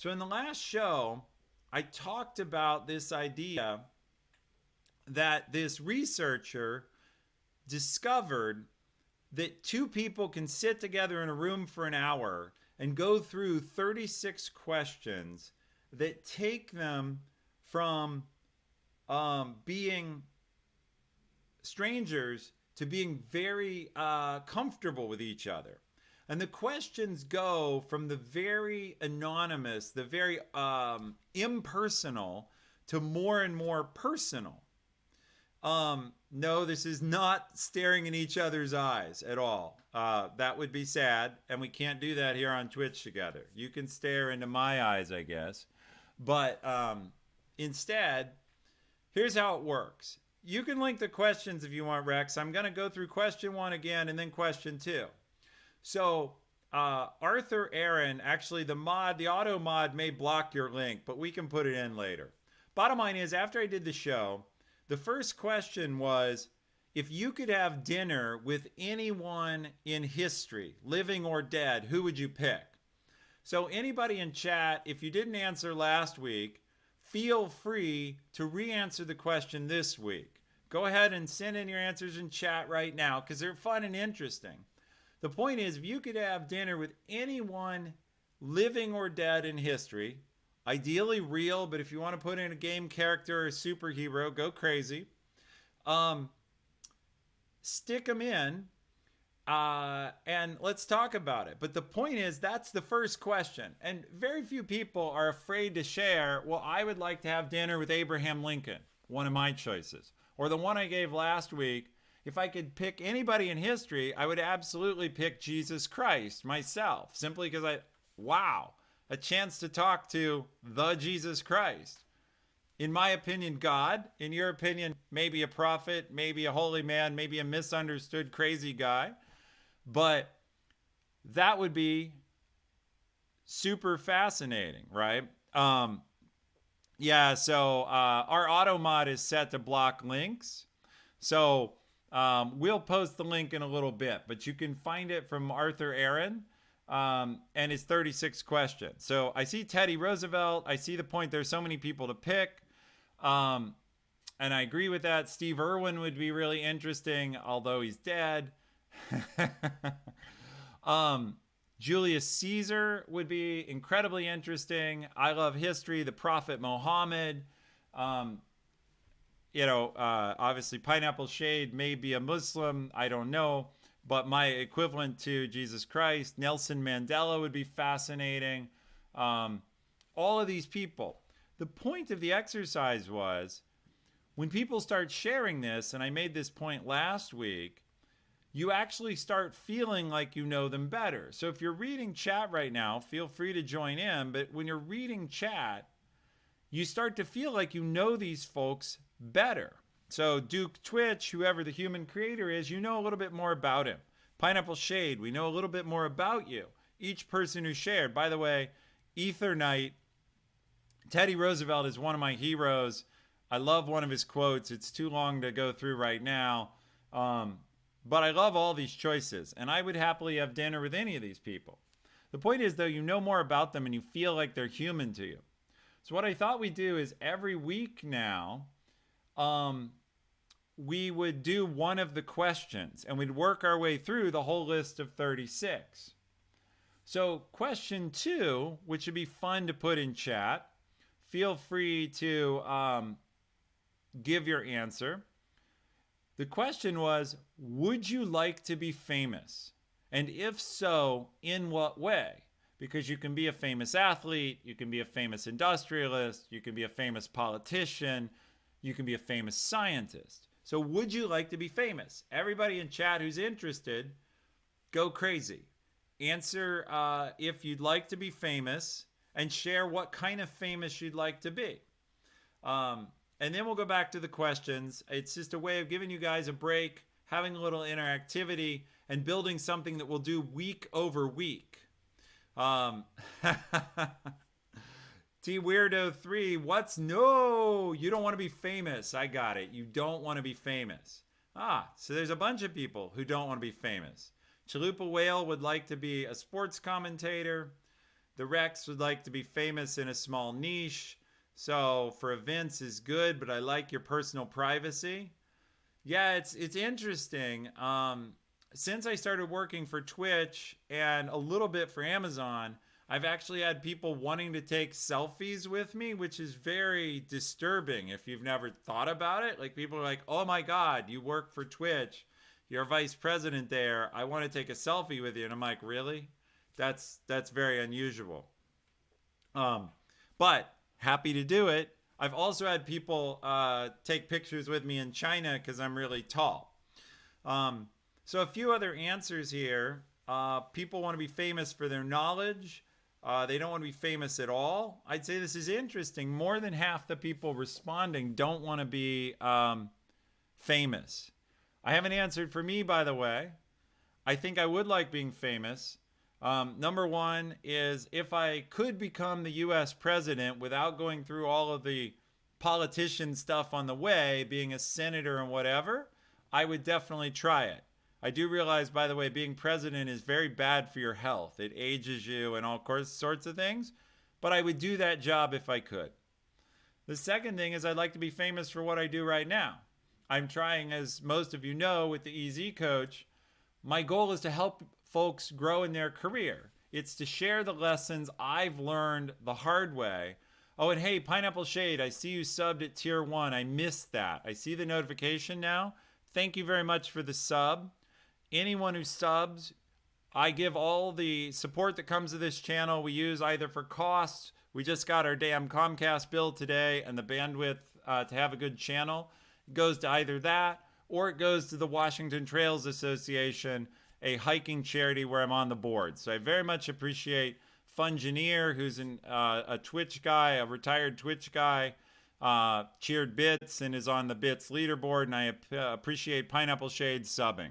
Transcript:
So in the last show, I talked about this idea that this researcher discovered that two people can sit together in a room for an hour and go through 36 questions that take them from being strangers to being very comfortable with each other. And the questions go from the very anonymous, the very impersonal, to more and more personal. No, this is not staring in each other's eyes at all. That would be sad, and we can't do that here on Twitch together. You can stare into my eyes, I guess. But instead, here's how it works. You can link the questions if you want, Rex. I'm going to go through question one again and then question two. So, Arthur Aaron, actually, the auto mod may block your link, but we can put it in later. Bottom line is, after I did the show, the first question was, if you could have dinner with anyone in history, living or dead, who would you pick? So anybody in chat, if you didn't answer last week, feel free to re-answer the question this week. Go ahead and send in your answers in chat right now because they're fun and interesting. The point is, if you could have dinner with anyone living or dead in history, ideally real, but if you want to put in a game character or a superhero, go crazy. Stick them in, and let's talk about it. But the point is, that's the first question. And very few people are afraid to share, well, I would like to have dinner with Abraham Lincoln, one of my choices. Or the one I gave last week, if I could pick anybody in history, I would absolutely pick Jesus Christ myself, simply because wow, a chance to talk to the Jesus Christ. In my opinion, God. In your opinion, maybe a prophet, maybe a holy man, maybe a misunderstood crazy guy. But that would be super fascinating, right? Yeah, so our auto mod is set to block links. So we'll post the link in a little bit, but you can find it from Arthur Aaron and his 36 questions. So I see Teddy Roosevelt. I see the point. There's so many people to pick. And I agree with that. Steve Irwin would be really interesting, although he's dead. Julius Caesar would be incredibly interesting. I love history. The Prophet Muhammad. Obviously Pineapple Shade may be a Muslim. I don't know. But my equivalent to Jesus Christ, Nelson Mandela would be fascinating. All of these people. The point of the exercise was when people start sharing this, and I made this point last week, you actually start feeling like you know them better. So if you're reading chat right now, feel free to join in. But when you're reading chat, you start to feel like you know these folks better. So Duke Twitch, whoever the human creator is, you know a little bit more about him. Pineapple Shade, we know a little bit more about you. Each person who shared. By the way, Ether Knight, Teddy Roosevelt is one of my heroes. I love one of his quotes. It's too long to go through right now. But I love all these choices, and I would happily have dinner with any of these people. The point is, though, you know more about them and you feel like they're human to you. So what I thought we'd do is every week now, we would do one of the questions, and we'd work our way through the whole list of 36. So question 2, which would be fun to put in chat, feel free to give your answer. The question was, would you like to be famous? And if so, in what way? Because you can be a famous athlete, you can be a famous industrialist, you can be a famous politician, you can be a famous scientist. So would you like to be famous? Everybody in chat who's interested, go crazy. Answer if you'd like to be famous and share what kind of famous you'd like to be. And then we'll go back to the questions. It's just a way of giving you guys a break, having a little interactivity, and building something that we'll do week over week. T Weirdo 3, no, you don't want to be famous. I got it. You don't want to be famous. So there's a bunch of people who don't want to be famous. Chalupa Whale would like to be a sports commentator. The Rex would like to be famous in a small niche. So for events is good, but I like your personal privacy. Yeah, it's interesting. Since I started working for Twitch and a little bit for Amazon, I've actually had people wanting to take selfies with me, which is very disturbing if you've never thought about it. Like people are like, "Oh my God, you work for Twitch. You're vice president there. I want to take a selfie with you." And I'm like, "Really? That's very unusual." Um, but happy to do it. I've also had people take pictures with me in China because I'm really tall. Um, so a few other answers here. People want to be famous for their knowledge. They don't want to be famous at all. I'd say this is interesting. More than half the people responding don't want to be famous. I haven't answered for me, by the way. I think I would like being famous. Number one is if I could become the US president without going through all of the politician stuff on the way, being a senator and whatever, I would definitely try it. I do realize, by the way, being president is very bad for your health. It ages you and all sorts of things. But I would do that job if I could. The second thing is I'd like to be famous for what I do right now. I'm trying, as most of you know, with the EZ Coach. My goal is to help folks grow in their career. It's to share the lessons I've learned the hard way. Oh, and hey, Pineapple Shade, I see you subbed at tier 1. I missed that. I see the notification now. Thank you very much for the sub. Anyone who subs, I give all the support that comes to this channel. We use either for costs. We just got our damn Comcast bill today, and the bandwidth to have a good channel. It goes to either that, or it goes to the Washington Trails Association, a hiking charity where I'm on the board. So I very much appreciate Fungineer, who's a Twitch guy, a retired Twitch guy, cheered Bits and is on the Bits leaderboard, and I appreciate Pineapple Shade subbing.